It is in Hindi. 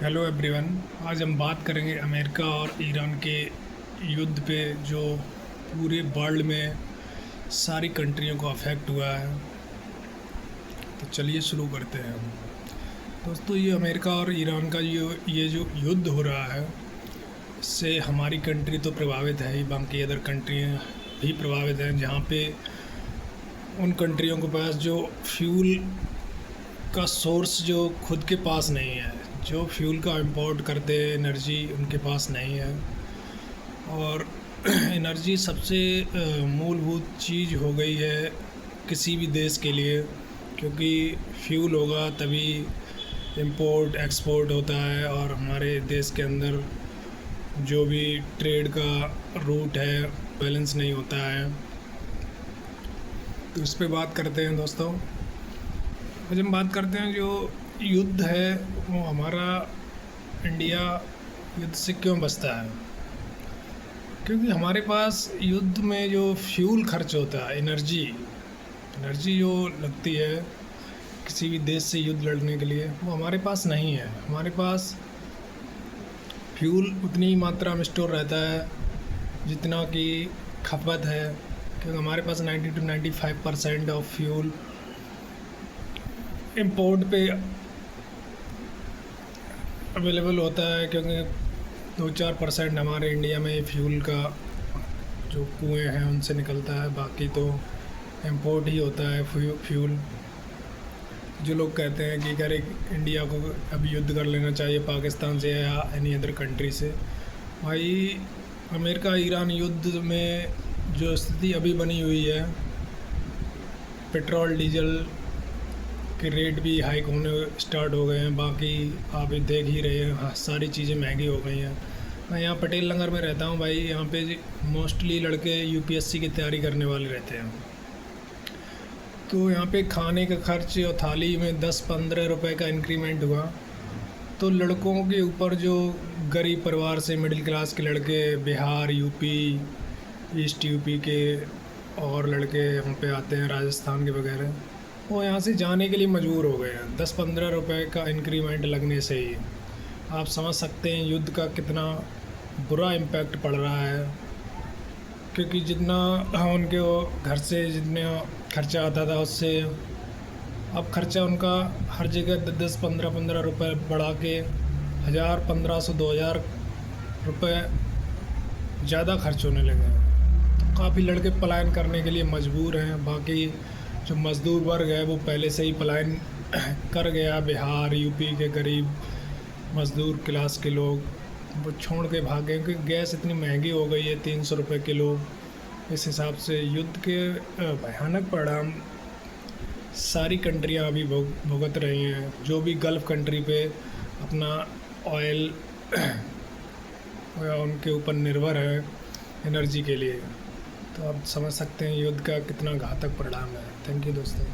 Hello everyone. आज हम बात करेंगे अमेरिका और ईरान के युद्ध पे, जो पूरे वर्ल्ड में सारी कंट्रियों को अफेक्ट हुआ है। तो चलिए शुरू करते हैं हम। दोस्तों, ये अमेरिका और ईरान का ये जो युद्ध हो रहा है, इससे हमारी कंट्री तो प्रभावित है ही, बाकी अदर कंट्रियाँ भी प्रभावित हैं, जहाँ पे उन कंट्रियों के पास जो फ्यूल का सोर्स जो खुद के पास नहीं है, जो फ्यूल का इंपोर्ट करते हैं एनर्जी उनके पास नहीं है। और एनर्जी सबसे मूलभूत चीज़ हो गई है किसी भी देश के लिए, क्योंकि फ्यूल होगा तभी इंपोर्ट एक्सपोर्ट होता है, और हमारे देश के अंदर जो भी ट्रेड का रूट है बैलेंस नहीं होता है। तो इस पे बात करते हैं दोस्तों। आज हम बात करते हैं जो युद्ध है वो हमारा इंडिया युद्ध से क्यों बचता है। क्योंकि हमारे पास युद्ध में जो फ्यूल खर्च होता है, एनर्जी जो लगती है किसी भी देश से युद्ध लड़ने के लिए, वो हमारे पास नहीं है। हमारे पास फ्यूल उतनी ही मात्रा में स्टोर रहता है जितना कि खपत है, क्योंकि हमारे पास 90 to 95% ऑफ फ्यूल इंपोर्ट पे अवेलेबल होता है, क्योंकि 2-4% हमारे इंडिया में फ्यूल का जो कुएं हैं उनसे निकलता है, बाकी तो इंपोर्ट ही होता है फ्यूल। जो लोग कहते हैं कि अगर इंडिया को अभी युद्ध कर लेना चाहिए पाकिस्तान से या एनी अदर कंट्री से, भाई अमेरिका ईरान युद्ध में जो स्थिति अभी बनी हुई है, पेट्रोल डीजल के रेट भी हाइक होने स्टार्ट हो गए हैं। बाकी आप देख ही रहे हैं, हाँ, सारी चीज़ें महंगी हो गई हैं। मैं यहाँ पटेल नगर में रहता हूँ भाई, यहाँ पे मोस्टली लड़के यूपीएससी की तैयारी करने वाले रहते हैं। तो यहाँ पे खाने का खर्च और थाली में 10-15 रुपए का इंक्रीमेंट हुआ, तो लड़कों के ऊपर जो गरीब परिवार से मिडिल क्लास के लड़के बिहार, यूपी, ईस्ट यूपी के और लड़के यहाँ पे आते हैं राजस्थान के वगैरह, वो यहाँ से जाने के लिए मजबूर हो गए हैं। 10-15 रुपए का इंक्रीमेंट लगने से ही आप समझ सकते हैं युद्ध का कितना बुरा इम्पैक्ट पड़ रहा है। क्योंकि जितना उनके घर से जितना खर्चा आता था उससे अब खर्चा उनका हर जगह 10-15 रुपए बढ़ा के 1000, 1500, 2000 रुपये ज़्यादा खर्च होने लगे हैं। तो काफ़ी लड़के पलायन करने के लिए मजबूर हैं। बाकी जो मज़दूर वर्ग है वो पहले से ही पलायन कर गया। बिहार, यूपी के गरीब मज़दूर क्लास के लोग वो छोड़ के भागे, क्योंकि गैस इतनी महंगी हो गई है, 300 रुपये किलो। इस हिसाब से युद्ध के भयानक परिणाम सारी कंट्रियां अभी भुगत रही हैं, जो भी गल्फ़ कंट्री पे अपना ऑयल उनके ऊपर निर्भर है एनर्जी के लिए। तो आप समझ सकते हैं युद्ध का कितना घातक परिणाम है। थैंक यू दोस्तों।